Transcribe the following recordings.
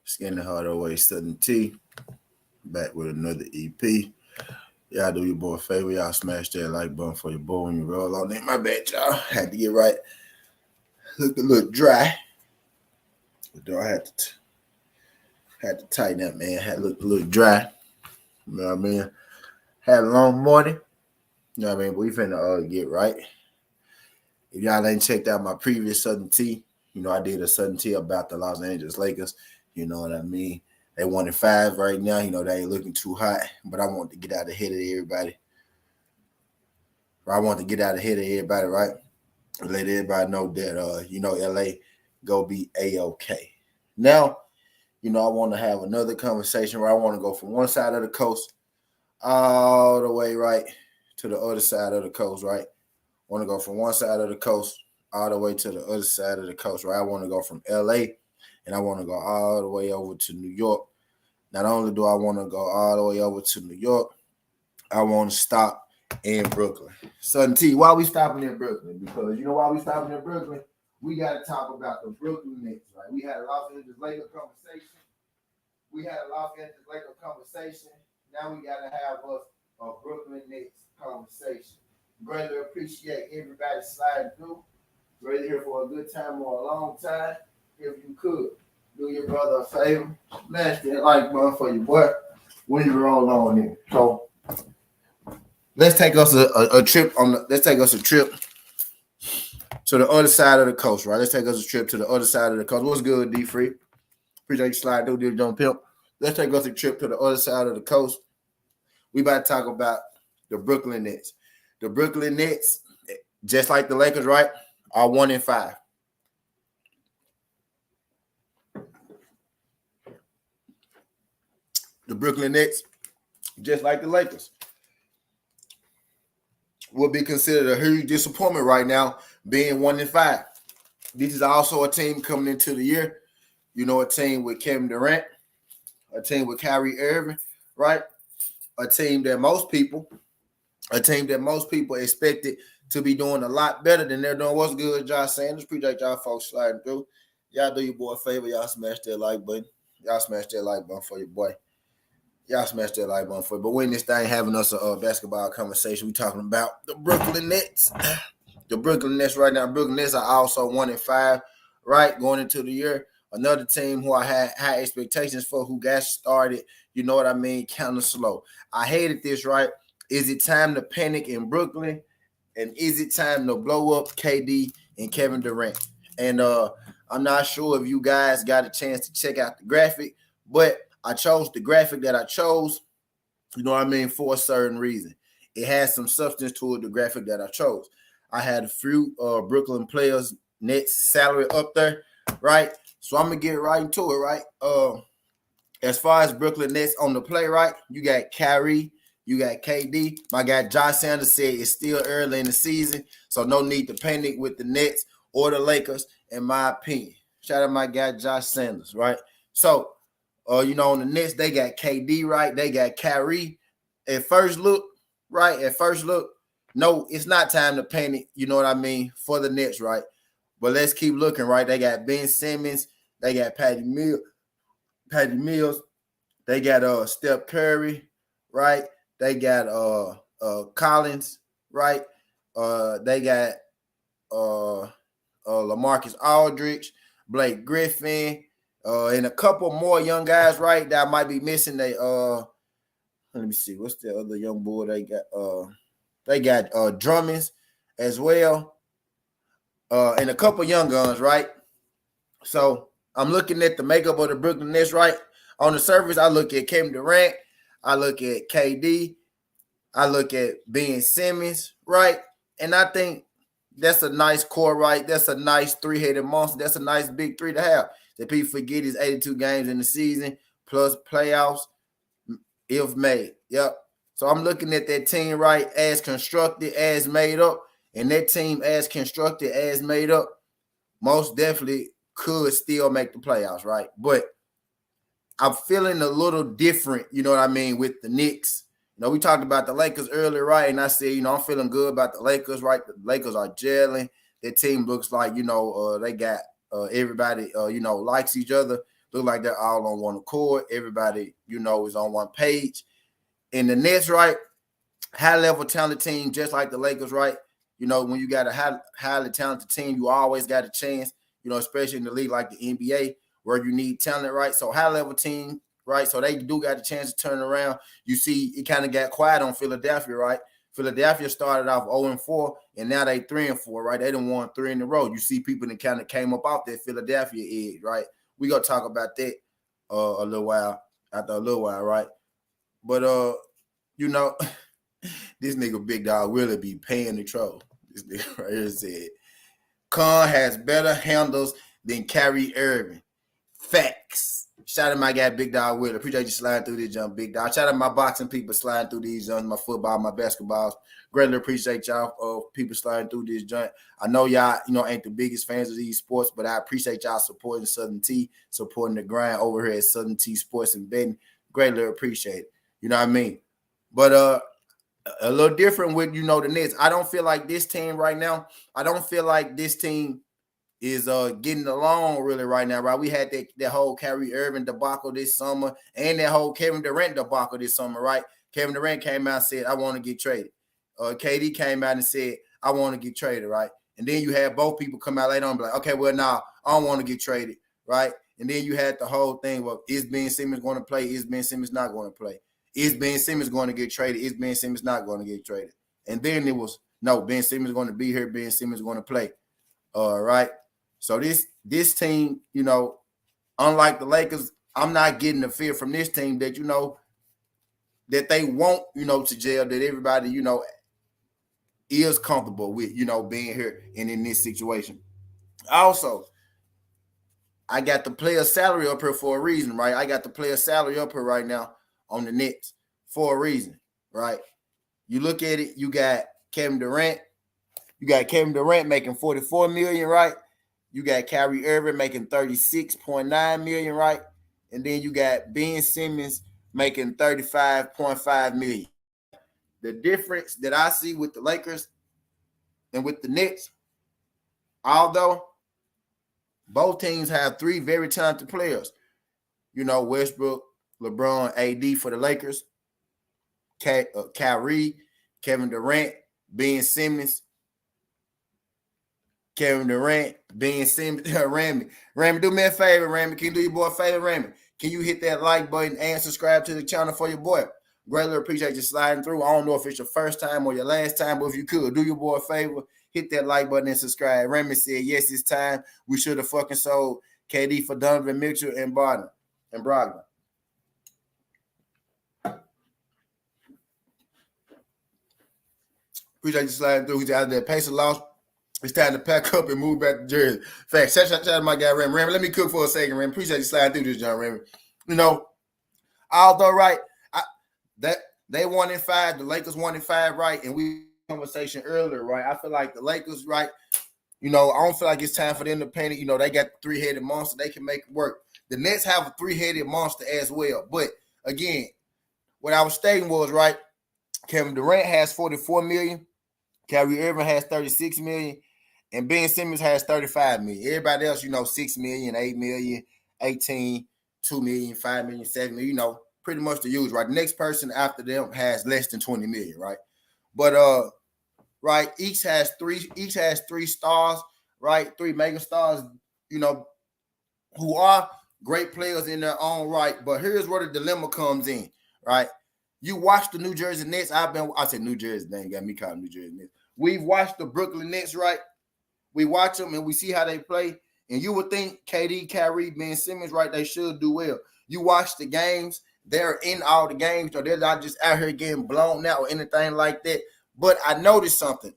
Skin the Hard Away Southern T. Back with another EP. Y'all do your boy a favor. Y'all smash that like button for your boy when you roll on it. My bad, y'all. Had to get right. Looked a little dry. But I had to tighten up, man. Had looked a little dry. You know what I mean? Had a long morning. You know what I mean? But we finna get right. If y'all ain't checked out my previous Southern T, you know I did a Southern T about the Los Angeles Lakers. You know what I mean? They 1-5 right now. You know, they ain't looking too hot, but I want to get out ahead of everybody. Right? Let everybody know that, LA go be A-OK. Now, I want to have another conversation where I want to go from one side of the coast all the way right to the other side of the coast, right? I want to go from one side of the coast all the way to the other side of the coast, right? I want to go from LA and I want to go all the way over to New York. Not only do I want to go all the way over to New York, I want to stop in Brooklyn. Southern T, why we stopping in Brooklyn? Because you know why we stopping in Brooklyn? We got to talk about the Brooklyn Nets, right? We had a Los Angeles Lakers conversation. Now we got to have a Brooklyn Nets conversation. Greatly appreciate everybody sliding through. Ready here for a good time or a long time. If you could, do your brother a favor. Smash that like button for your boy when you roll on in. So let's take us a trip to the other side of the coast, right? Let's take us a trip to the other side of the coast. What's good, D Free? Appreciate you slide through, dear John Pimp. Let's take us a trip to the other side of the coast. We about to talk about the Brooklyn Nets. The Brooklyn Nets, just like the Lakers, right, are 1-5. The Brooklyn Nets, just like the Lakers, will be considered a huge disappointment right now, being 1-5. This is also a team coming into the year, a team with Kevin Durant, a team with Kyrie Irving, right? A team that most people expected to be doing a lot better than they're doing. What's good, Josh Sanders? Appreciate y'all folks sliding through. Y'all do your boy a favor. Y'all smash that like button. For your boy. But when this thing having us a basketball conversation, we talking about the Brooklyn Nets. The Brooklyn Nets right now. Brooklyn Nets are also 1-5, right? Going into the year. Another team who I had high expectations for, who got started, kind of slow. I hated this, right? Is it time to panic in Brooklyn? And is it time to blow up KD and Kevin Durant? And I'm not sure if you guys got a chance to check out the graphic, but I chose the graphic that I chose, for a certain reason. It has some substance to it, the graphic that I chose. I had a few Brooklyn players' Nets salary up there, right? So I'm going to get right into it, right? As far as Brooklyn Nets on the play, right, you got Kyrie, you got KD. My guy Josh Sanders said it's still early in the season, so no need to panic with the Nets or the Lakers, in my opinion. Shout out my guy Josh Sanders, right? So, on the Nets, they got KD, right? They got Kyrie. At first look, no, it's not time to panic, for the Nets, right? But let's keep looking, right? They got Ben Simmons. They got Patty Mills. They got Steph Curry, right? They got Collins, right? They got LaMarcus Aldridge, Blake Griffin, and a couple more young guys, right, that might be missing. Let me see, what's the other young boy they got? They got Drummond as well, and a couple young guns, right? So I'm looking at the makeup of the Brooklyn Nets, right? On the surface, I look at Kevin Durant, I look at KD, I look at Ben Simmons, right? And I think that's a nice core, right? That's a nice three-headed monster. That's a nice big three to have. That people forget is 82 games in the season plus playoffs if made. Yep. So I'm looking at that team, right, as constructed, as made up, and that team as constructed, as made up, most definitely could still make the playoffs, right? But I'm feeling a little different, you know what I mean, with the Knicks. You know, we talked about the Lakers earlier, right? And I said, you know, I'm feeling good about the Lakers, right? The Lakers are gelling. Their team looks like, you know, they got everybody, you know, likes each other. Look like they're all on one accord. Everybody, you know, is on one page. And the Nets, right? High-level talented team, just like the Lakers, right? You know, when you got a highly talented team, you always got a chance, you know, especially in the league like the NBA where you need talent, right? So high-level team, right? So they do got a chance to turn around. You see, it kind of got quiet on Philadelphia, right? Philadelphia started off 0-4, and now they 3-4, right? They done won 3 in a row. You see people that kind of came up off that Philadelphia edge, right? We gonna talk about that a little while, right? But you know, this nigga Big Dog really be paying the troll. This nigga right here said, Khan has better handles than Kyrie Irving. Facts. Shout out to my guy, Big Dog Will. Appreciate you sliding through this jump, Big Dog. Shout out to my boxing people sliding through these jumps, my football, my basketballs. Greatly appreciate y'all people sliding through this jump. I know y'all, you know, ain't the biggest fans of these sports, but I appreciate y'all supporting Southern T, supporting the grind over here at Southern T Sports and Betting. Greatly appreciate it. You know what I mean? But a little different with, you know, the Nets. I don't feel like this team right now. I don't feel like this team is getting along really right now, right? We had that whole Kyrie Irving debacle this summer and that whole Kevin Durant debacle this summer, right? Kevin Durant came out and said, I want to get traded. KD came out and said, I want to get traded, right? And then you had both people come out later on and be like, okay, well, nah, I don't want to get traded, right? And then you had the whole thing, well, is Ben Simmons going to play? Is Ben Simmons not going to play? Is Ben Simmons going to get traded? Is Ben Simmons not going to get traded? And then it was, no, Ben Simmons going to be here. Ben Simmons going to play. All right. So this team, you know, unlike the Lakers, I'm not getting the fear from this team that, you know, that they want, you know, to jail, that everybody, you know, is comfortable with, you know, being here and in this situation. Also, I got the player salary up here for a reason, right? I got the player salary up here right now on the Nets for a reason, right? You look at it, you got Kevin Durant. You got Kevin Durant making $44 million, right? You got Kyrie Irving making $36.9 million, right? And then you got Ben Simmons making $35.5 million. The difference that I see with the Lakers and with the Nets, although both teams have 3 very talented players, you know, Westbrook, LeBron, AD for the Lakers, Kyrie, Kevin Durant, Ben Simmons, Kevin Durant, Ben Simmons, Ramy. Ramy, do me a favor, Ramy. Can you do your boy a favor, Ramy? Can you hit that like button and subscribe to the channel for your boy? Greatly appreciate you sliding through. I don't know if it's your first time or your last time, but if you could, do your boy a favor, hit that like button and subscribe. Ramy said, yes, it's time. We should have fucking sold KD for Donovan Mitchell and Brogdon. Appreciate you sliding through. He's out of that pace of loss. It's time to pack up and move back to Jersey. Fact, shout out to my guy, Remy. Remy, let me cook for a second, Remy. Appreciate you sliding through this, John Remy. You know, although, right, that they 1-5, the Lakers 1-5, right, and we conversation earlier, right, I feel like the Lakers, right, you know, I don't feel like it's time for them to panic. You know, they got the 3-headed monster. They can make it work. The Nets have a 3-headed monster as well. But, again, what I was stating was, right, Kevin Durant has $44 million. Kyrie Irving has $36 million. And Ben Simmons has $35 million. Everybody else, you know, $6 million, $8 million, 18, $2 million, $5 million, $7 million, you know, pretty much the usual, right? The next person after them has less than $20 million, right? But right, each has three stars, right? 3 mega stars, you know, who are great players in their own right. But here's where the dilemma comes in, right? You watch the New Jersey Nets. I said New Jersey, they ain't got me calling New Jersey Nets. We've watched the Brooklyn Nets, right? We watch them and we see how they play. And you would think KD, Kyrie, Ben Simmons, right? They should do well. You watch the games, they're in all the games, so they're not just out here getting blown out or anything like that. But I noticed something.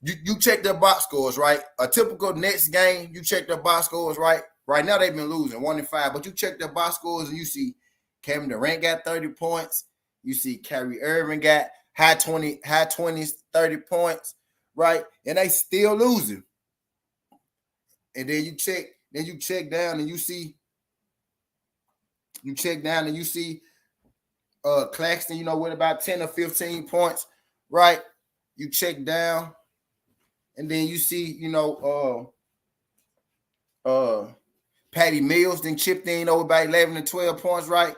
You check their box scores, right? A typical Nets game, you check their box scores, right? Right now they've been losing 1-5, but you check their box scores and you see Kevin Durant got 30 points. You see Kyrie Irving got high 20s, 30 points, right? And they still losing. And then you check down and you see Claxton, you know, with about 10 or 15 points, right? You check down, and then you see, you know, Patty Mills then chipped in over about 11 and 12 points, right?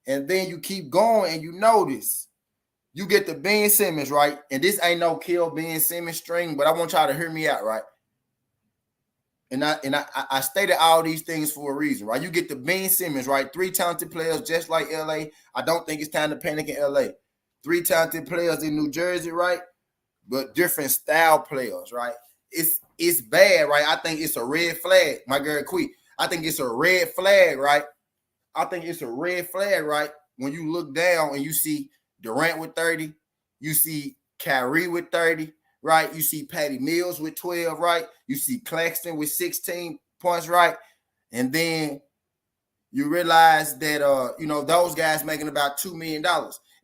And then you keep going and you notice you get the Ben Simmons, right? And this ain't no kill Ben Simmons string, but I want y'all to hear me out, right? And I stated all these things for a reason, right? You get the Ben Simmons, right? 3 talented players just like LA. I don't think it's time to panic in LA. 3 talented players in New Jersey, right? But different style players, right? It's bad, right? I think it's a red flag. My girl Quee. I think it's a red flag, right? I think it's a red flag, right? When you look down and you see Durant with 30, you see Kyrie with 30, right? You see Patty Mills with 12, right? You see Claxton with 16 points, right? And then you realize that you know, those guys making about $2 million.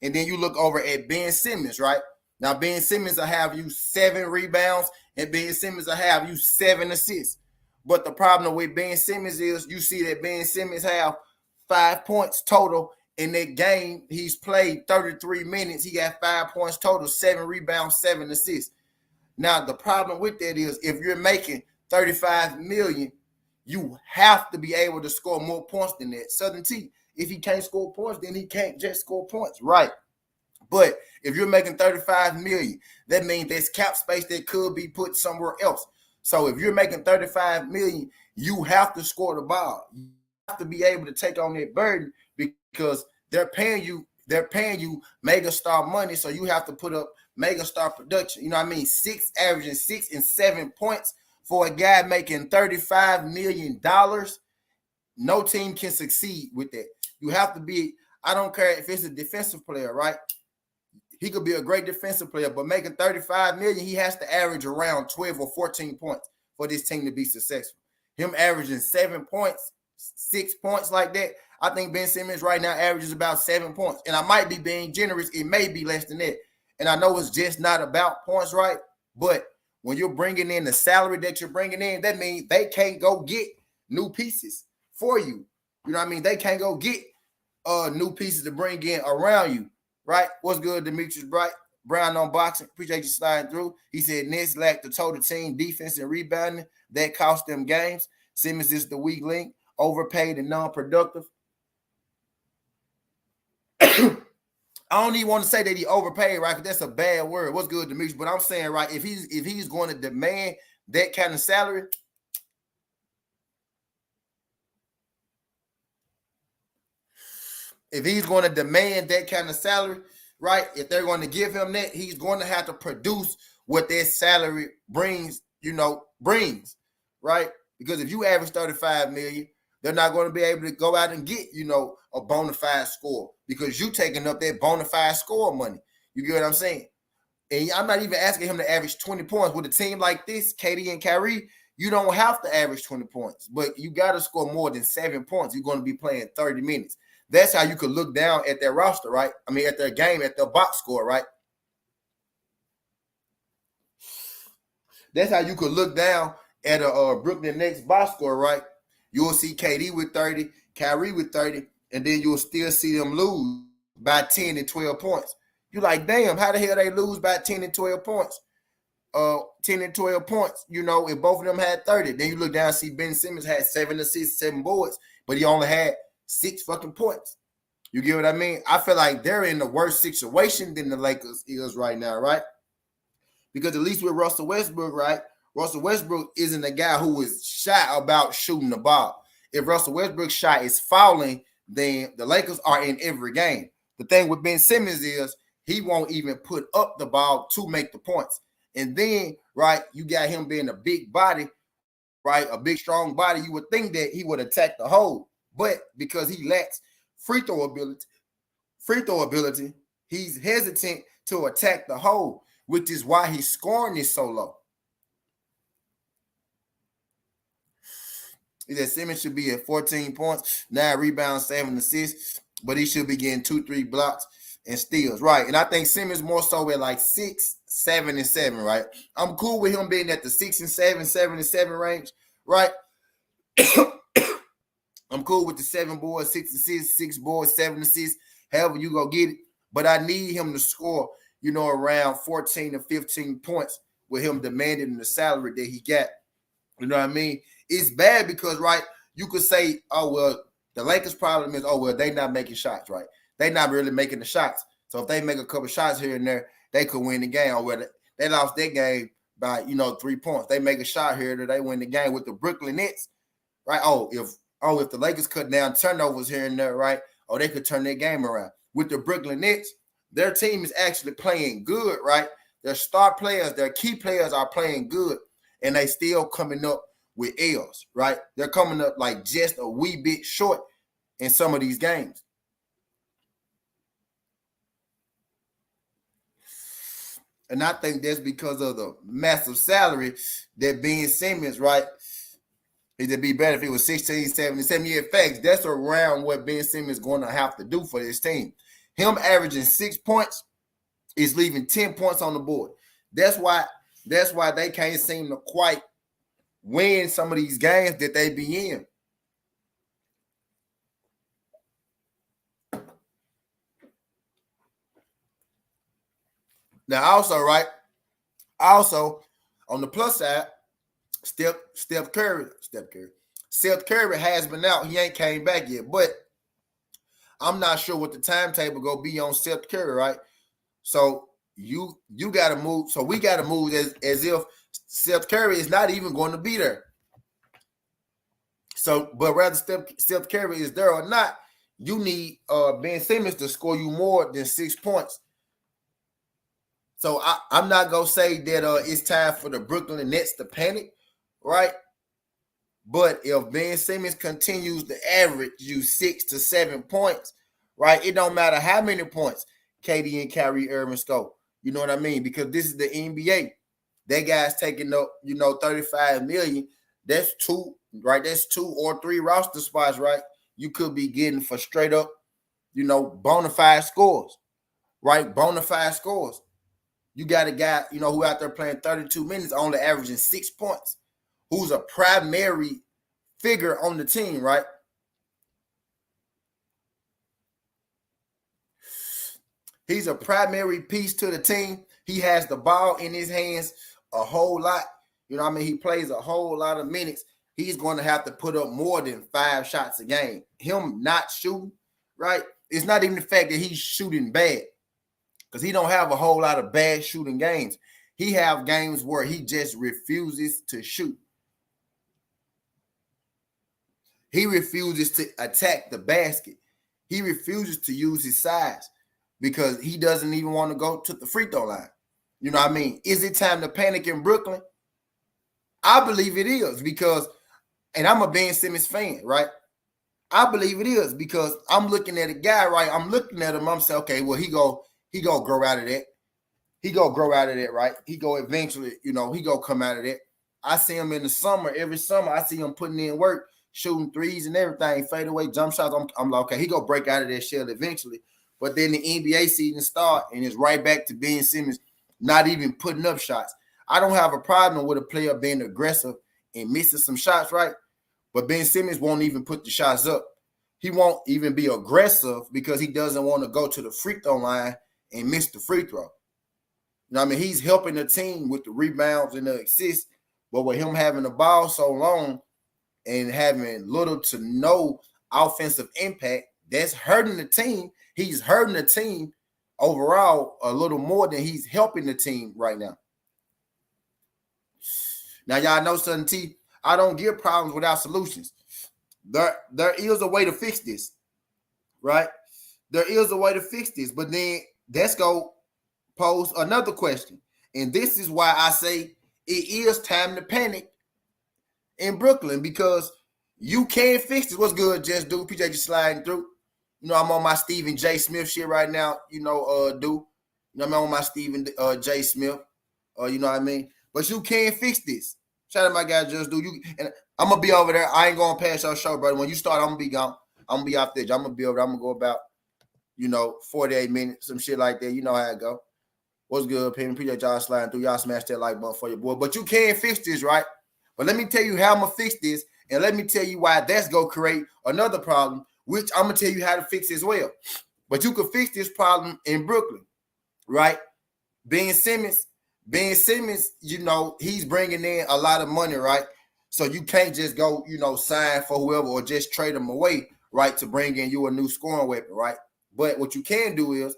And then you look over at Ben Simmons, right? Now Ben Simmons will have you 7 rebounds, and Ben Simmons will have you 7 assists. But the problem with Ben Simmons is you see that Ben Simmons have 5 points total in that game. He's played 33 minutes. He got 5 points total, 7 rebounds, 7 assists. Now, the problem with that is if you're making $35 million, you have to be able to score more points than that. Southern T, if he can't score points, then he can't just score points, right? But if you're making $35 million, that means there's cap space that could be put somewhere else. So if you're making $35 million, you have to score the ball. You have to be able to take on that burden because they're paying you mega star money, so you have to put up mega star production. You know what I mean? Averaging 6 and 7 points for a guy making $35 million. No team can succeed with that. You have to be, I don't care if it's a defensive player, right? He could be a great defensive player, but making $35 million, he has to average around 12 or 14 points for this team to be successful. Him averaging 7 points, 6 points like that, I think Ben Simmons right now averages about 7 points. And I might be being generous. It may be less than that. And I know it's just not about points, right? But when you're bringing in the salary that you're bringing in, that means they can't go get new pieces for you. You know what I mean? They can't go get new pieces to bring in around you, right? What's good, Demetrius Brown on boxing? Appreciate you sliding through. He said Nets lack the total team defense and rebounding. That cost them games. Simmons is the weak link, overpaid and non-productive. I don't even want to say that he overpaid, right? Because that's a bad word. What's good, Demetrius? But I'm saying, right, if he's going to demand that kind of salary, right, if they're going to give him that, he's going to have to produce what that salary brings, right? Because if you average $35 million, they're not going to be able to go out and get, a bona fide score because you taking up that bona fide score money. You get what I'm saying? And I'm not even asking him to average 20 points. With a team like this, KD and Kyrie, you don't have to average 20 points, but you got to score more than 7 points. You're going to be playing 30 minutes. That's how you could look down at their roster, right? I mean, at their game, at their box score, right? That's how you could look down at a Brooklyn Nets box score, right? You'll see KD with 30, Kyrie with 30, and then you'll still see them lose by 10 and 12 points. You're like, damn, how the hell they lose by 10 and 12 points? 10 and 12 points, if both of them had 30. Then you look down and see Ben Simmons had 7 assists, 7 boards, but he only had 6 fucking points. You get what I mean? I feel like they're in the worse situation than the Lakers is right now, right? Because at least with Russell Westbrook, right? Russell Westbrook isn't a guy who is shy about shooting the ball. If Russell Westbrook's shot is fouling, then the Lakers are in every game. The thing with Ben Simmons is he won't even put up the ball to make the points. And then, right, you got him being a big body, right, a big, strong body, you would think that he would attack the hole. But because he lacks free throw ability, he's hesitant to attack the hole, which is why his scoring is so low. He said Simmons should be at 14 points, 9 rebounds, 7 assists, but he should be getting 2-3 blocks and steals, right? And I think Simmons more so at like 6, 7, and 7, right? I'm cool with him being at the 6 and 7, 7 and 7 range, right? I'm cool with the 7 boards, 6 assists, 6 boards, 7 assists, however you go get it. But I need him to score, around 14 or 15 points with him demanding the salary that he got. You know what I mean? It's bad because, right, you could say, oh, well, the Lakers' problem is, oh, well, they not making shots, right? They not really making the shots. So if they make a couple shots here and there, they could win the game. Or whether they lost their game by, 3 points. They make a shot here that they win the game with the Brooklyn Nets, right? If the Lakers cut down turnovers here and there, right? Oh, they could turn their game around. With the Brooklyn Nets, their team is actually playing good, right? Their star players, their key players are playing good, and they still coming up with L's, right? They're coming up like just a wee bit short in some of these games. And I think that's because of the massive salary that Ben Simmons, right? It'd be better if it was 16, 17. Yeah, facts. That's around what Ben Simmons is going to have to do for this team. Him averaging 6 points is leaving 10 points on the board. That's why they can't seem to quite win some of these games that they be in. Now, also, right? Also, on the plus side, Steph Curry has been out. He ain't came back yet, but I'm not sure what the timetable gonna be on Steph Curry, right? So you got to move. So we got to move as if Steph Curry is not even going to be there. So, but rather Steph Curry is there or not, you need Ben Simmons to score you more than 6 points. So I'm not gonna say that it's time for the Brooklyn Nets to panic, right? But if Ben Simmons continues to average you 6 to 7 points, right? It don't matter how many points KD and Kyrie Irving score. You know what I mean? Because this is the NBA. That guy's taking up, $35 million. That's 2, right? That's 2 or 3 roster spots, right? You could be getting for straight up, bona fide scores, right? Bona fide scores. You got a guy, who out there playing 32 minutes, only averaging 6 points, who's a primary figure on the team, right? He's a primary piece to the team. He has the ball in his hands a whole lot. He plays a whole lot of minutes. He's going to have to put up more than 5 shots a game. Him not shooting, right? It's not even the fact that he's shooting bad, because he don't have a whole lot of bad shooting games. He have games where he just refuses to shoot. He refuses to attack the basket. He refuses to use his size because he doesn't even want to go to the free throw line. You know what I mean? Is it time to panic in Brooklyn? I believe it is because, and I'm a Ben Simmons fan, right? I believe it is because I'm looking at a guy, right? I'm looking at him. I'm saying, okay, well, he go grow out of that. He go grow out of that, right? He go eventually, he go come out of that. I see him in the summer. Every summer, I see him putting in work, shooting threes and everything, fade away, jump shots. I'm like, okay, he go break out of that shell eventually. But then the NBA season start, and it's right back to Ben Simmons not even putting up shots. I don't have a problem with a player being aggressive and missing some shots, right? But Ben Simmons won't even put the shots up. He won't even be aggressive because he doesn't want to go to the free throw line and miss the free throw. He's helping the team with the rebounds and the assists, but with him having the ball so long and having little to no offensive impact, that's hurting the team. He's hurting the team overall a little more than he's helping the team right now. Now, y'all know something, T. I don't give problems without solutions. There is a way to fix this, right? There is a way to fix this, but then let's go pose another question. And this is why I say it is time to panic in Brooklyn, because you can fix this. What's good, Just Do? PJ just sliding through. You know, I'm on my Stephen J. Smith shit right now. You know, do. You know, I'm on my Stephen J. Smith. You know what I mean? But you can fix this. Shout out my guy, Just Do. You and I'm gonna be over there. I ain't gonna pass your show, brother. When you start, I'm gonna be gone. I'm gonna be out there. I'm gonna be over there. I'm gonna go about, 48 minutes, some shit like that. You know how it go. What's good, Pim? Appreciate y'all sliding through. Y'all smash that like button for your boy. But you can fix this, right? But let me tell you how I'm gonna fix this, and let me tell you why that's gonna create another problem, which I'm gonna tell you how to fix as well. But you can fix this problem in Brooklyn, right? Ben Simmons, he's bringing in a lot of money, right? So you can't just go, sign for whoever or just trade them away, right, to bring in you a new scoring weapon, right? But what you can do is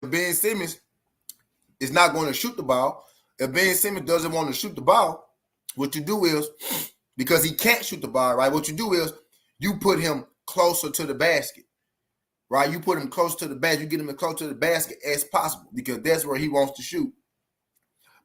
Ben Simmons is not going to shoot the ball. If Ben Simmons doesn't want to shoot the ball, what you do is, because he can't shoot the ball, right? What you do is you put him closer to the basket, right? You put him close to the basket. You get him as close to the basket as possible, because that's where he wants to shoot.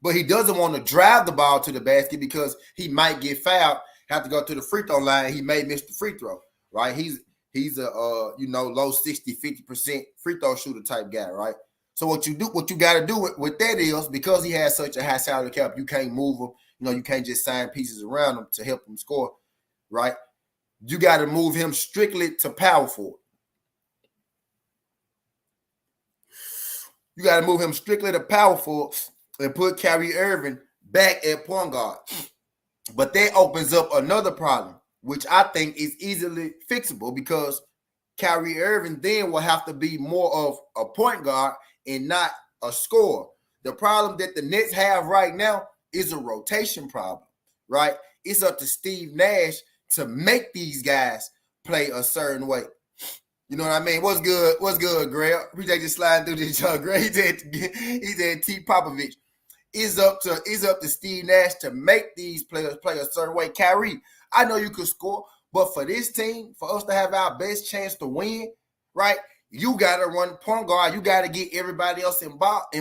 But he doesn't want to drive the ball to the basket because he might get fouled, have to go to the free throw line. He may miss the free throw, right? He's a low 60, 50% free throw shooter type guy, right? So what you got to do with that is, because he has such a high salary cap, you can't move him. You can't just sign pieces around him to help him score, right? You got to move him strictly to power forward. You got to move him strictly to power forward and put Kyrie Irving back at point guard. But that opens up another problem, which I think is easily fixable, because Kyrie Irving then will have to be more of a point guard and not a scorer. The problem that the Nets have right now is a rotation problem, right? It's up to Steve Nash to make these guys play a certain way. You know what I mean? What's good? What's good, Greg? Appreciate you sliding through this, Greg. He said T. Popovich. It's up to Steve Nash to make these players play a certain way. Kyrie, I know you could score, but for this team, for us to have our best chance to win, right, you got to run point guard. You got to get everybody else involved.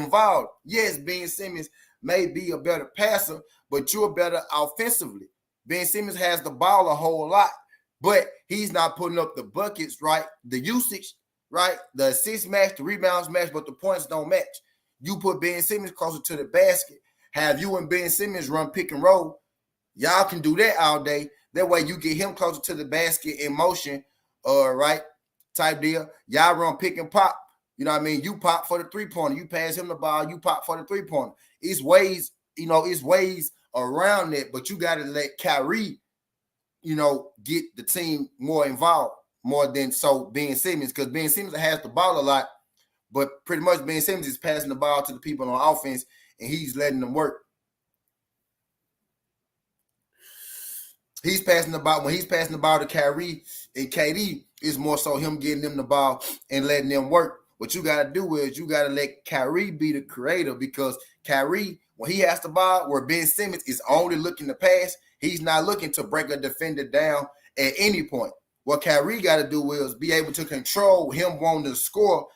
Yes, Ben Simmons may be a better passer, but you're better offensively. Ben Simmons has the ball a whole lot, but he's not putting up the buckets, right? The usage, right? The assists match, the rebounds match, but the points don't match. You put Ben Simmons closer to the basket, have you and Ben Simmons run pick and roll. Y'all can do that all day. That way you get him closer to the basket in motion, right? Type deal. Y'all run pick and pop. You know what I mean? You pop for the three-pointer. You pass him the ball. You pop for the three-pointer. It's ways around that, but you got to let Kyrie, get the team more involved, more than Ben Simmons, because Ben Simmons has the ball a lot, but pretty much Ben Simmons is passing the ball to the people on offense, and he's letting them work. He's passing the ball. When he's passing the ball to Kyrie and KD, it's more so him getting them the ball and letting them work. What you got to do is you got to let Kyrie be the creator, because Kyrie, when he has the ball, where Ben Simmons is only looking to pass, he's not looking to break a defender down at any point. What Kyrie got to do is be able to control him wanting to score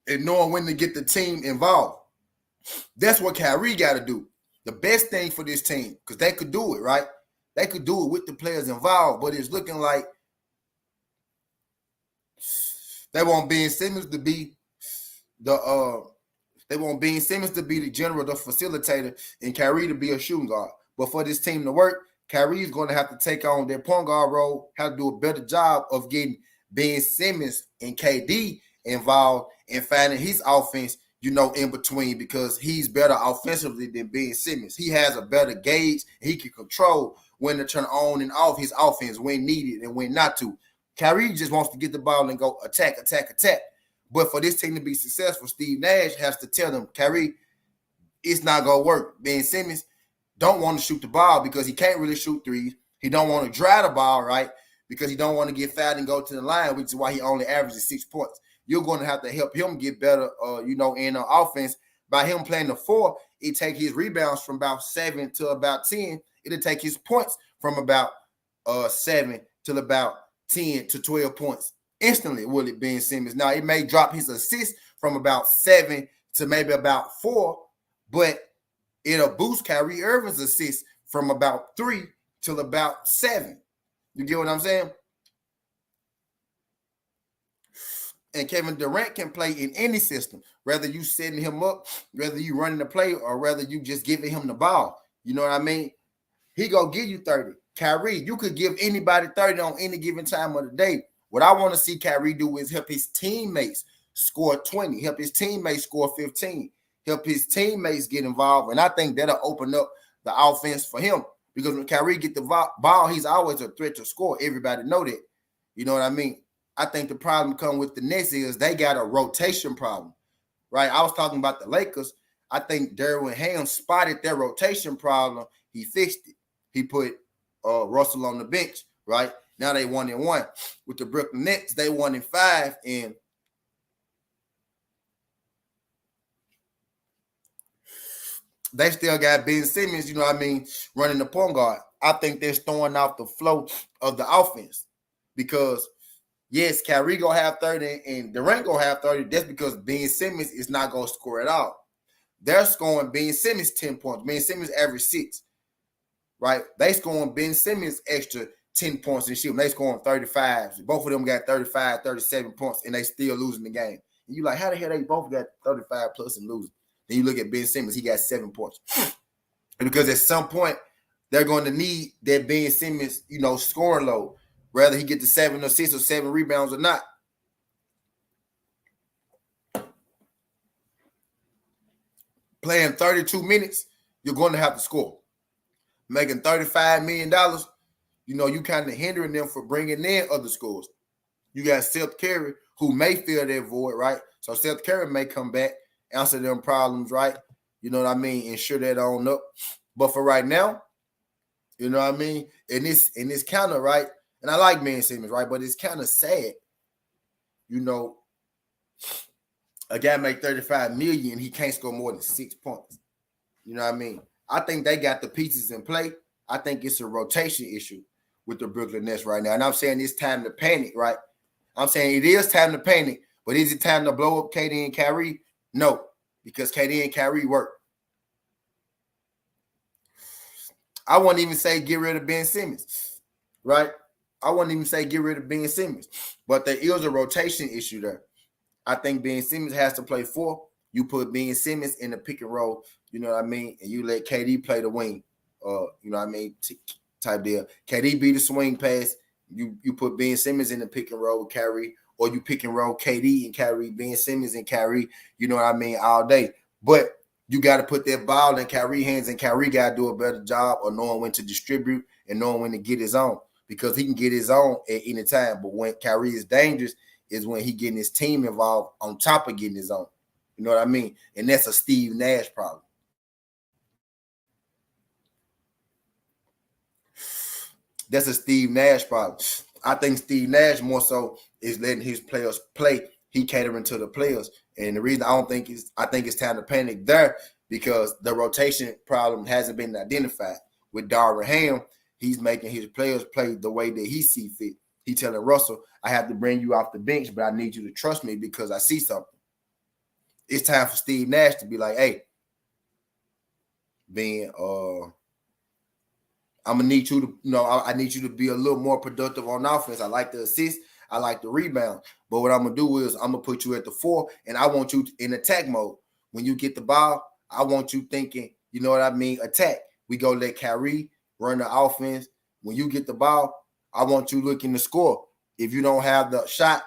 and knowing when to get the team involved. That's what Kyrie got to do. The best thing for this team, because they could do it, right? They could do it with the players involved, but it's looking like they want Ben Simmons to be the general, the facilitator, and Kyrie to be a shooting guard. But for this team to work, Kyrie is going to have to take on their point guard role, have to do a better job of getting Ben Simmons and KD involved and finding his offense, in between, because he's better offensively than Ben Simmons. He has a better gauge. He can control when to turn on and off his offense when needed and when not to. Kyrie just wants to get the ball and go attack. But for this team to be successful, Steve Nash has to tell them, Kyrie, it's not going to work. Ben Simmons don't want to shoot the ball because he can't really shoot threes. He don't want to drive the ball, right, because he don't want to get fouled and go to the line, which is why he only averages 6 points. you're going to have to help him get better, in offense. By him playing the 4, it take his rebounds from about 7 to about 10. It'll take his points from about 7 to about 10 to 12 points instantly, will it, Ben Simmons? Now, it may drop his assists from about 7 to maybe about 4, but it'll boost Kyrie Irving's assists from about 3 till about 7. You get what I'm saying? And Kevin Durant can play in any system, whether you setting him up, whether you running the play, or whether you just giving him the ball. You know what I mean? He gonna give you 30. Kyrie, you could give anybody 30 on any given time of the day. What I want to see Kyrie do is help his teammates score 20, help his teammates score 15, help his teammates get involved. And I think that'll open up the offense for him, because when Kyrie get the ball, he's always a threat to score. Everybody know that. You know what I mean? I think the problem come with the Nets is they got a rotation problem, right? I was talking about the Lakers. I think Darvin Ham spotted their rotation problem. He fixed it. He put Russell on the bench, right? Now they 1-1. With the Brooklyn Nets, they 1-5, and they still got Ben Simmons, you know what I mean, running the point guard. I think they're throwing off the flow of the offense, because yes, Kyrie gonna have 30 and Durant gonna have 30. That's because Ben Simmons is not gonna score at all. They're scoring Ben Simmons 10 points. Ben Simmons average 6, right? They scoring Ben Simmons extra 10 points and shit. They scoring 35. Both of them got 35, 37 points, and they still losing the game. And you like, how the hell they both got 35 plus and losing? Then you look at Ben Simmons, he got 7 points. And because at some point, they're going to need that Ben Simmons, scoring load, whether he get to 7 or 6 or 7 rebounds or not. Playing 32 minutes, you're going to have to score. Making $35 million, you kind of hindering them for bringing in other scores. You got Seth Curry, who may fill that void, right? So Seth Curry may come back, answer them problems, right? You know what I mean? Ensure that on up. But for right now, you know what I mean? And it's kind of, right? And I like Ben Simmons, right? But it's kind of sad, a guy make $35 million, he can't score more than 6 points. You know what I mean? I think they got the pieces in play. I think it's a rotation issue with the Brooklyn Nets right now. And I'm saying it's time to panic, right? I'm saying it is time to panic, but is it time to blow up KD and Kyrie? No, because KD and Kyrie work. I wouldn't even say get rid of Ben Simmons, right? I wouldn't even say get rid of Ben Simmons, but there is a rotation issue there. I think Ben Simmons has to play 4. You put Ben Simmons in the pick and roll, you know what I mean, and you let KD play the wing, you know what I mean, type deal. KD be the swing pass. You put Ben Simmons in the pick and roll with Kyrie, or you pick and roll KD and Kyrie, Ben Simmons and Kyrie, you know what I mean, all day. But you got to put that ball in Kyrie's hands, and Kyrie got to do a better job of knowing when to distribute and knowing when to get his own, because he can get his own at any time. But when Kyrie is dangerous is when he getting his team involved on top of getting his own. You know what I mean? And that's a Steve Nash problem. That's a Steve Nash problem. I think Steve Nash more so is letting his players play. He catering to the players. And the reason I think it's time to panic there, because the rotation problem hasn't been identified. With Darvin Ham, he's making his players play the way that he see fit. He telling Russell, I have to bring you off the bench, but I need you to trust me because I see something. It's time for Steve Nash to be like, hey, Ben, I'm gonna need you to, I need you to be a little more productive on offense. I like the assist, I like the rebound, but what I'm gonna do is I'm gonna put you at the 4, and I want you in attack mode. When you get the ball, I want you thinking, you know what I mean, attack. We go let Kyrie run the offense. When you get the ball, I want you looking to score. If you don't have the shot,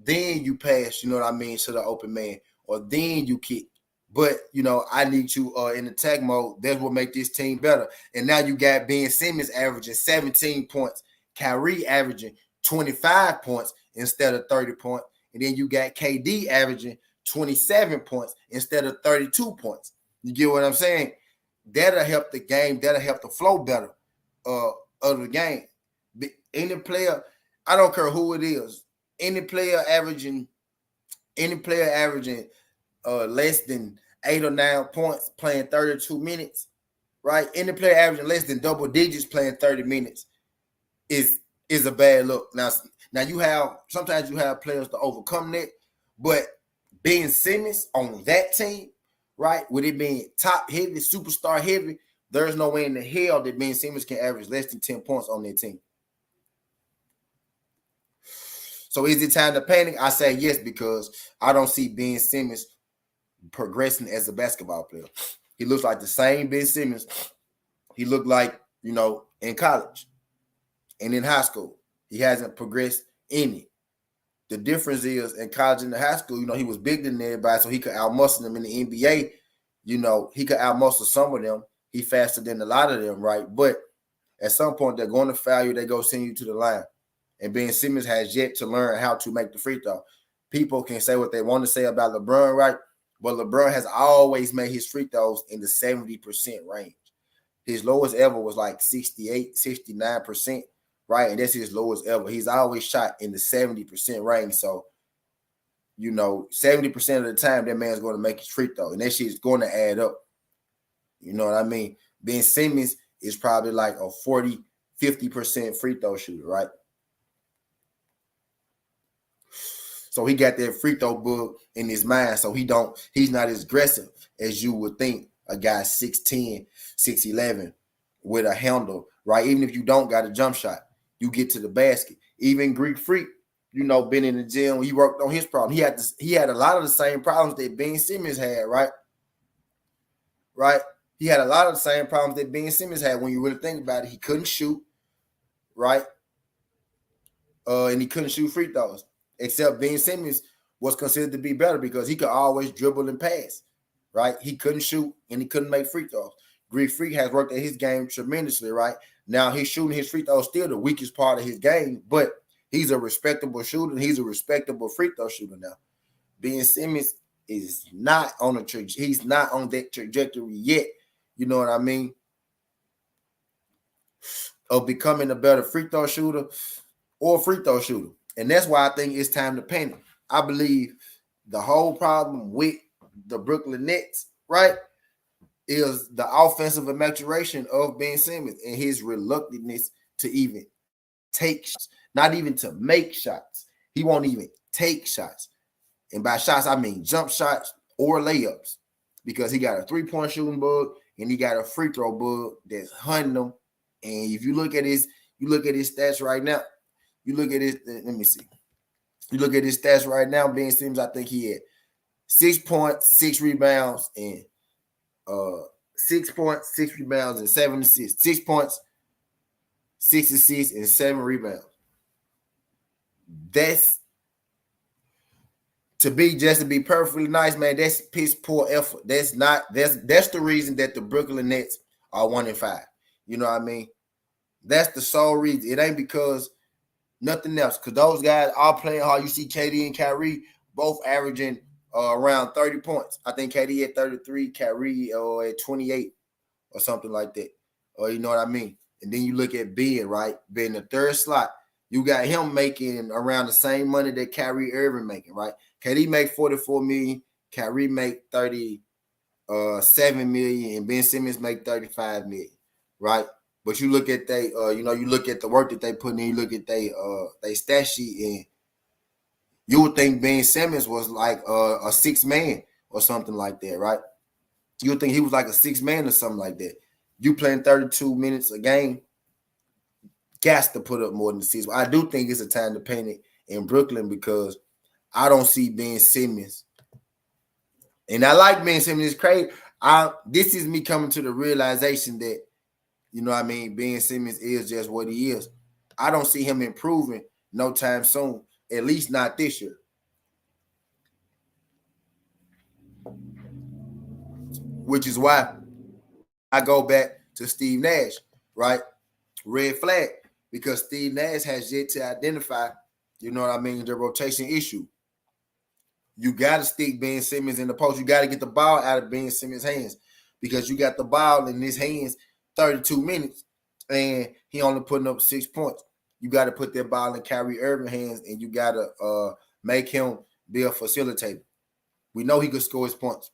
then you pass, you know what I mean, to the open man, or then you kick. But, I need you in attack mode. That's what make this team better. And now you got Ben Simmons averaging 17 points, Kyrie averaging 25 points instead of 30 points. And then you got KD averaging 27 points instead of 32 points. You get what I'm saying? That'll help the game. That'll help the flow better of the game. Any player, I don't care who it is, any player averaging Any player averaging less than 8 or 9 points playing 32 minutes, right? Any player averaging less than double digits playing 30 minutes is a bad look. Now you have sometimes you have players to overcome that, but Ben Simmons on that team, right, with it being top heavy, superstar heavy, there's no way in the hell that Ben Simmons can average less than 10 points on their team. So is it time to panic? I say yes, because I don't see Ben Simmons progressing as a basketball player. He looks like the same Ben Simmons he looked like, in college and in high school. He hasn't progressed any. The difference is in college and in high school, he was bigger than everybody, so he could outmuscle them. In the NBA, he could outmuscle some of them. He faster than a lot of them, right? But at some point, they're going to foul you. They go send you to the line. And Ben Simmons has yet to learn how to make the free throw. People can say what they want to say about LeBron, right? But LeBron has always made his free throws in the 70% range. His lowest ever was like 68, 69%, right? And that's his lowest ever. He's always shot in the 70% range. So, 70% of the time, that man's going to make his free throw. And that shit's going to add up. You know what I mean? Ben Simmons is probably like a 40, 50% free throw shooter, right? So he got that free throw bug in his mind. So he's not as aggressive as you would think a guy 6'10", 6'11" with a handle, right? Even if you don't got a jump shot, you get to the basket. Even Greek Freak, been in the gym, he worked on his problem. He had a lot of the same problems that Ben Simmons had, right? Right? He had a lot of the same problems that Ben Simmons had when you really think about it. He couldn't shoot, right? And he couldn't shoot free throws. Except Ben Simmons was considered to be better because he could always dribble and pass, right? He couldn't shoot and he couldn't make free throws. Greek Freak has worked at his game tremendously, right? Now he's shooting his free throws still the weakest part of his game, but he's a respectable shooter and he's a respectable free throw shooter now. Ben Simmons is not on he's not on that trajectory yet. You know what I mean? Of becoming a better free throw shooter or free throw shooter. And that's why I think it's time to panic. I believe the whole problem with the Brooklyn Nets, right, is the offensive maturation of Ben Simmons and his reluctantness to even take shots, not even to make shots. He won't even take shots. And by shots, I mean jump shots or layups, because he got a three-point shooting bug and he got a free throw bug that's hunting him. And if you look at his stats right now, you look at his, let me see. You look at his stats right now, Ben Simmons, I think he had 6 points, 6 rebounds, and 6 points, 6 rebounds, and 7 assists. 6 points, 6 assists, and 7 rebounds. That's to be perfectly nice, man. That's piss poor effort. That's the reason that the Brooklyn Nets are 1-5. You know what I mean? That's the sole reason. It ain't because nothing else. Because those guys are playing hard. You see KD and Kyrie both averaging around 30 points. I think KD at 33, Kyrie at 28 or something like that. Or you know what I mean? And then you look at Ben, right? Ben, the third slot. You got him making around the same money that Kyrie Irving making, right? KD make $44 million, Kyrie make 37 million, and Ben Simmons make 35 million, right? But you look at you look at the work that they put in, you look at they stat sheet, and you would think Ben Simmons was like a 6 man or something like that, right? You would think he was like a 6 man or something like that. You playing 32 minutes a game, got to put up more than the 6. I do think it's a time to panic in Brooklyn because I don't see Ben Simmons. And I like Ben Simmons. It's crazy. This is me coming to the realization that, you know what I mean, Ben Simmons is just what he is. I don't see him improving no time soon, at least not this year. Which is why I go back to Steve Nash, right? Red flag. Because Steve Nash has yet to identify, you know what I mean, the rotation issue. You got to stick Ben Simmons in the post. You got to get the ball out of Ben Simmons' hands because you got the ball in his hands 32 minutes and he only putting up 6 points. You got to put that ball in Kyrie Irving's hands and you got to make him be a facilitator. We know he could score his points.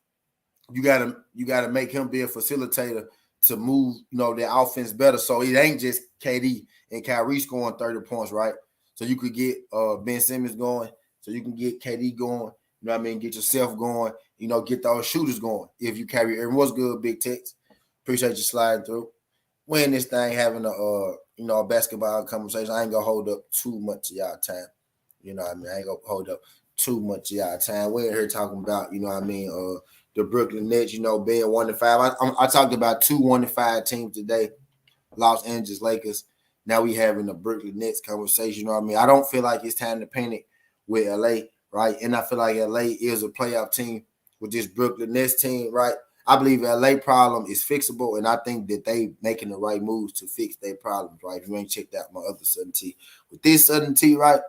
You gotta make him be a facilitator to move, the offense better. So it ain't just KD and Kyrie scoring 30 points, right? So you could get Ben Simmons going, so you can get KD going, get yourself going, get those shooters going. If you carry Irving, what's good, Big Tex? Appreciate you sliding through. When this thing having a basketball conversation, I ain't gonna hold up too much of y'all time. I ain't gonna hold up too much of y'all time. We're here talking about, the Brooklyn Nets, being 1-5. I talked about 2 1-5 teams today, Los Angeles Lakers. Now we having the Brooklyn Nets conversation. I don't feel like it's time to panic with LA, right? And I feel like LA is a playoff team with this Brooklyn Nets team, right? I believe LA problem is fixable, and I think that they making the right moves to fix their problems, right? If you ain't checked out my other Southern T. With this Southern T, right,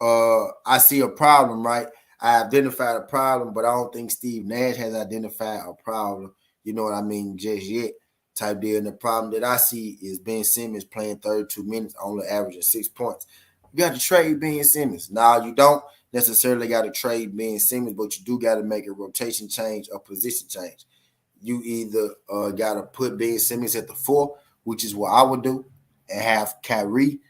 I see a problem, right? I identified a problem, but I don't think Steve Nash has identified a problem, just yet type deal. And the problem that I see is Ben Simmons playing 32 minutes, only averaging 6 points. You got to trade Ben Simmons. Now, you don't necessarily got to trade Ben Simmons, but you do got to make a rotation change, a position change. You either got to put Ben Simmons at the 4, which is what I would do, and have Kyrie,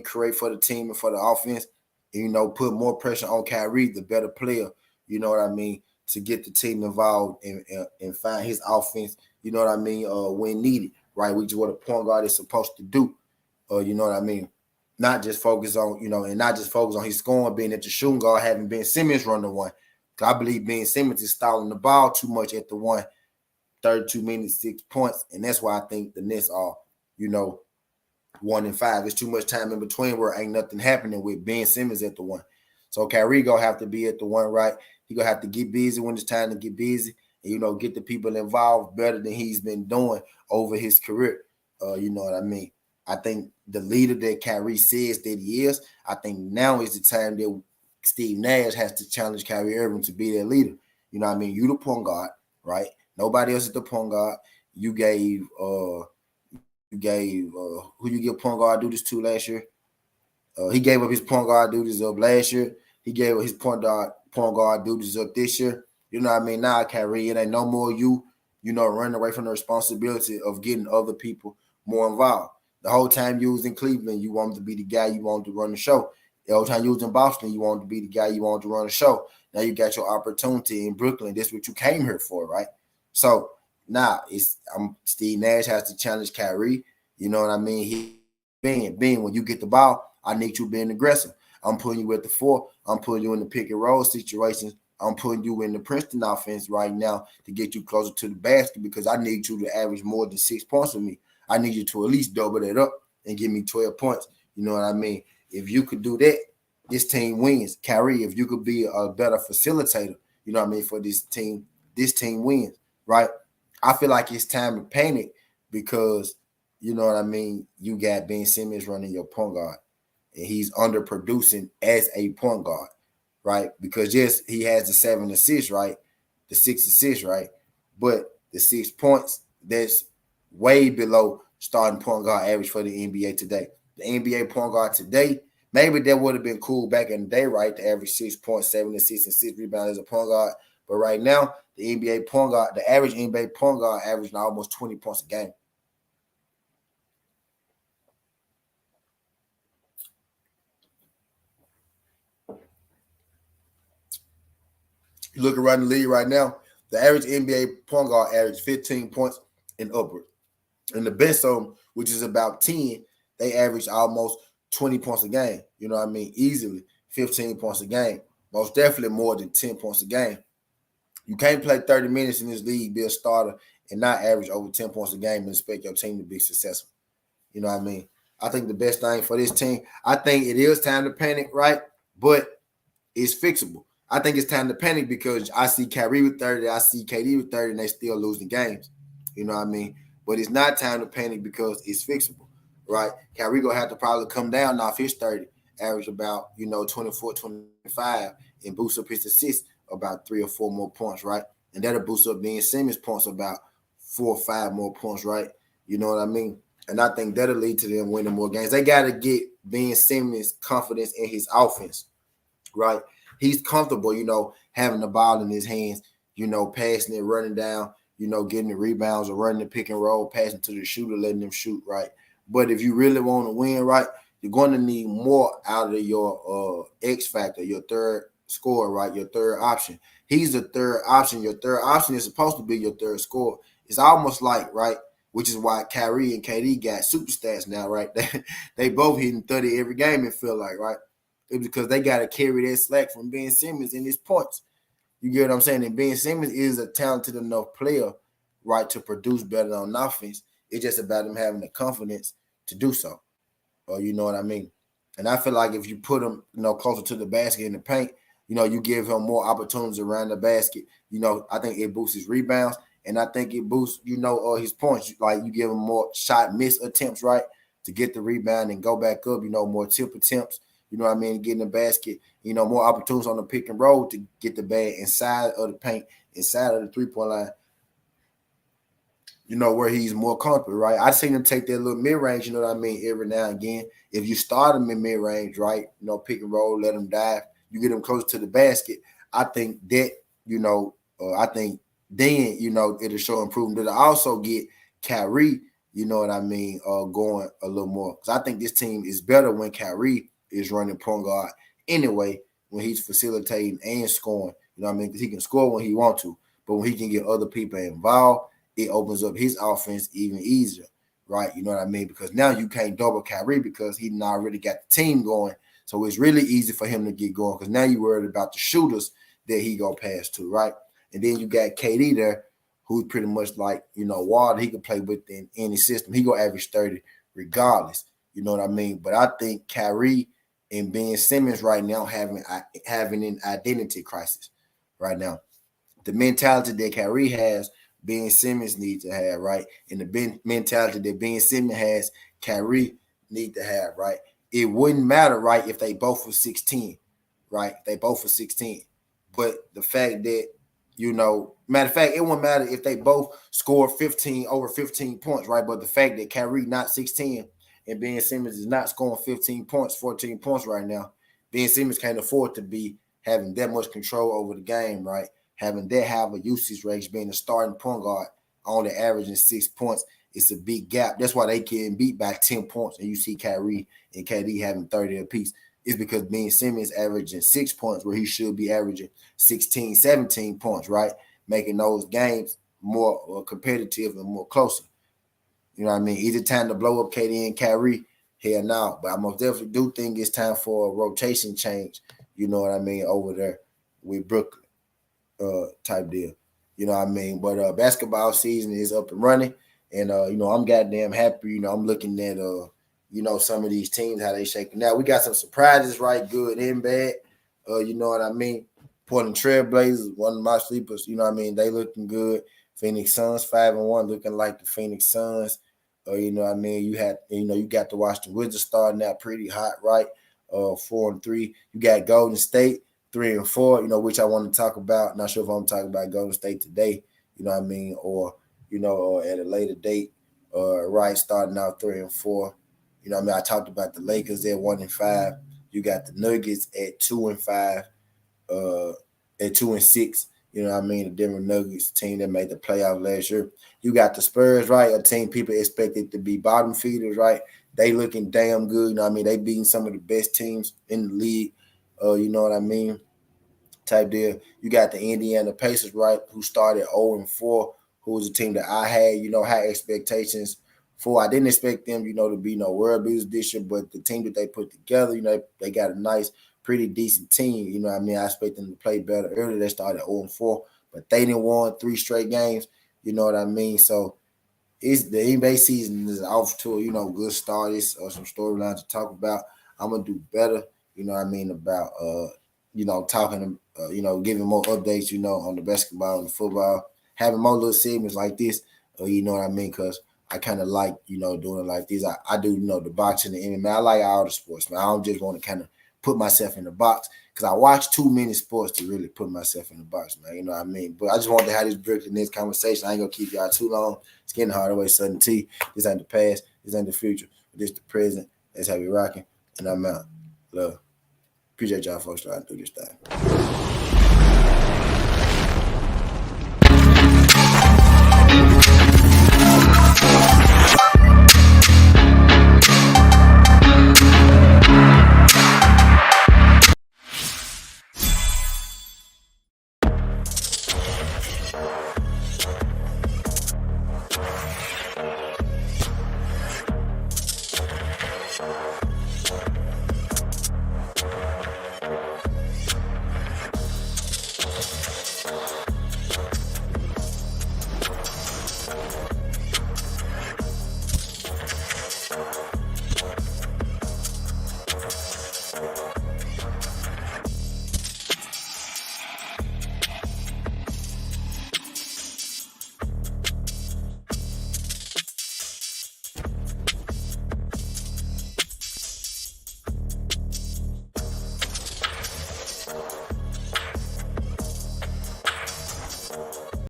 create for the team and for the offense. And, put more pressure on Kyrie, the better player, to get the team involved and find his offense, when needed, right? Which is what a point guard is supposed to do, Not just focus on, and not just focus on his scoring, being at the shooting guard, having Ben Simmons run the one. I believe Ben Simmons is stalling the ball too much at the 1, 32 minutes, 6 points, and that's why I think the Nets are, 1-5. There's too much time in between where ain't nothing happening with Ben Simmons at the 1. So Kyrie gonna have to be at the 1, right? He gonna have to get busy when it's time to get busy, and get the people involved better than he's been doing over his career. I think the leader that Kyrie says that he is, I think now is the time that Steve Nash has to challenge Kyrie Irving to be their leader. You the point guard, right? Nobody else is the point guard. You gave who you give point guard duties to last year? He gave up his point guard duties up last year. He gave up his point guard duties up this year. Now, Kyrie, it ain't no more you running away from the responsibility of getting other people more involved. The whole time you was in Cleveland, you wanted to be the guy you wanted to run the show. The whole time you was in Boston, you wanted to be the guy you wanted to run the show. Now you got your opportunity in Brooklyn. That's what you came here for, right? So now Steve Nash has to challenge Kyrie. Being when you get the ball, I need you being aggressive. I'm putting you at the 4. I'm putting you in the pick and roll situations. I'm putting you in the Princeton offense right now to get you closer to the basket because I need you to average more than 6 points with me. I need you to at least double that up and give me 12 points. If you could do that, this team wins. Kyrie, if you could be a better facilitator, for this team wins, right? I feel like it's time to panic because, you got Ben Simmons running your point guard and he's underproducing as a point guard, right? Because yes, he has the 7 assists, right? The 6 assists, right? But the 6 points, that's way below starting point guard average for the NBA today. The NBA point guard today, maybe that would have been cool back in the day, right? To average 6 points, 7 assists, and 6 rebounds as a point guard. But right now, the NBA point guard, the average NBA point guard averaging almost 20 points a game. You look around the league right now, the average NBA point guard average 15 points and upward. And the best of them, which is about 10, they average almost 20 points a game. Easily 15 points a game. Most definitely more than 10 points a game. You can't play 30 minutes in this league, be a starter, and not average over 10 points a game and expect your team to be successful. I think the best thing for this team, I think it is time to panic, right? But it's fixable. I think it's time to panic because I see Kyrie with 30, I see KD with 30, and they still losing games. But it's not time to panic because it's fixable, right? Kyrie gonna have to probably come down off his 30, average about 24, 25, and boost up his assists about 3 or 4 more points, right? And that'll boost up Ben Simmons points about 4 or 5 more points, right? You know what I mean? And I think that'll lead to them winning more games. They got to get Ben Simmons confidence in his offense, right? he's comfortable, having the ball in his hands, passing it, running down, getting the rebounds or running the pick and roll, passing to the shooter, letting them shoot, right? But if you really want to win, right, you're going to need more out of your X factor, your third scorer, right? Your third option. He's the third option. Your third option is supposed to be your third scorer. It's almost like, right, which is why Kyrie and KD got super stats now, right? They both hitting 30 every game, it feel like, right? It's because they got to carry that slack from Ben Simmons in his points. You get what I'm saying? And Ben Simmons is a talented enough player, right, to produce better on offense. It's just about him having the confidence to do so. Or you know what I mean? And I feel like if you put him, closer to the basket in the paint, you give him more opportunities around the basket. I think it boosts his rebounds, and I think it boosts, his points. Like you give him more shot miss attempts, right, to get the rebound and go back up. More tip attempts. You know what I mean? Getting the basket. More opportunities on the pick and roll to get the bag inside of the paint, inside of the 3-point line. Where he's more comfortable, right? I've seen him take that little mid-range, you know what I mean, every now and again. If you start him in mid-range, right, pick and roll, let him dive, you get him close to the basket, I think that, I think then, it'll show improvement. It'll also get Kyrie, you know what I mean, going a little more. Because I think this team is better when Kyrie is running point guard anyway, when he's facilitating and scoring, you know what I mean? Because he can score when he wants to. But when he can get other people involved, it opens up his offense even easier, right? You know what I mean? Because now you can't double Kyrie because he now already got the team going. So it's really easy for him to get going because now you're worried about the shooters that he gonna pass to, right? And then you got KD there, who's pretty much like, Water. He can play within any system. He gonna average 30 regardless. You know what I mean? But I think Kyrie and Ben Simmons right now having an identity crisis right now. The mentality that Kyrie has, Ben Simmons needs to have, right? And the mentality that Ben Simmons has, Kyrie need to have, right? It wouldn't matter, right, if they both were 16, right? They both were 16. But the fact that, matter of fact, it wouldn't matter if they both scored over 15 points, right? But the fact that Kyrie not 16 and Ben Simmons is not scoring 15 points, 14 points right now, Ben Simmons can't afford to be having that much control over the game, right? Having that have a usage rate, being a starting point guard, only averaging 6 points, it's a big gap. That's why they can beat by 10 points. And you see Kyrie and KD having 30 apiece. It's because Ben Simmons averaging 6 points where he should be averaging 16, 17 points, right? Making those games more competitive and more closer. You know what I mean? Is it time to blow up KD and Kyrie? Hell no. But I most definitely do think it's time for a rotation change, you know what I mean, over there with Brooklyn. Type deal. You know what I mean? But basketball season is up and running. And I'm goddamn happy. I'm looking at some of these teams, how they shaking out. We got some surprises, right? Good and bad. You know what I mean? Portland Trailblazers, one of my sleepers, you know what I mean? They looking good. Phoenix Suns 5-1, looking like the Phoenix Suns. You know what I mean? You got to watch the Wizards starting out pretty hot, right? 4-3. You got Golden State 3-4, which I want to talk about. Not sure if I'm talking about Golden State today, you know what I mean, or at a later date, right, starting out 3-4. You know what I mean? I talked about the Lakers at 1-5. You got the Nuggets at 2-5, at 2-6. You know what I mean? The Denver Nuggets team that made the playoff last year. You got the Spurs, right? A team people expected to be bottom feeders, right? They looking damn good. You know what I mean? They beating some of the best teams in the league. You know what I mean? Type deal. You got the Indiana Pacers, right, who started 0-4, who was a team that I had, high expectations for. I didn't expect them, to be no world beaters this year, but the team that they put together, they got a nice, pretty decent team. You know what I mean? I expect them to play better earlier. They started 0-4, but they didn't won 3 straight games. You know what I mean? So it's the NBA season is off to a good start. It's some storylines to talk about. I'm gonna do better. You know what I mean about talking, giving more updates. On the basketball and the football, having more little segments like this. You know what I mean? Because I kind of like doing it like this. I do the boxing, the MMA. I like all the sports, man. I don't just want to kind of put myself in the box because I watch too many sports to really put myself in the box, man. You know what I mean? But I just want to have this Brooklyn Nets conversation. I ain't gonna keep y'all too long. It's getting hard away, Southern T. This ain't the past. This ain't the future. This the present. That's how we rocking. And I'm out. Love. Appreciate y'all folks trying to do this thing.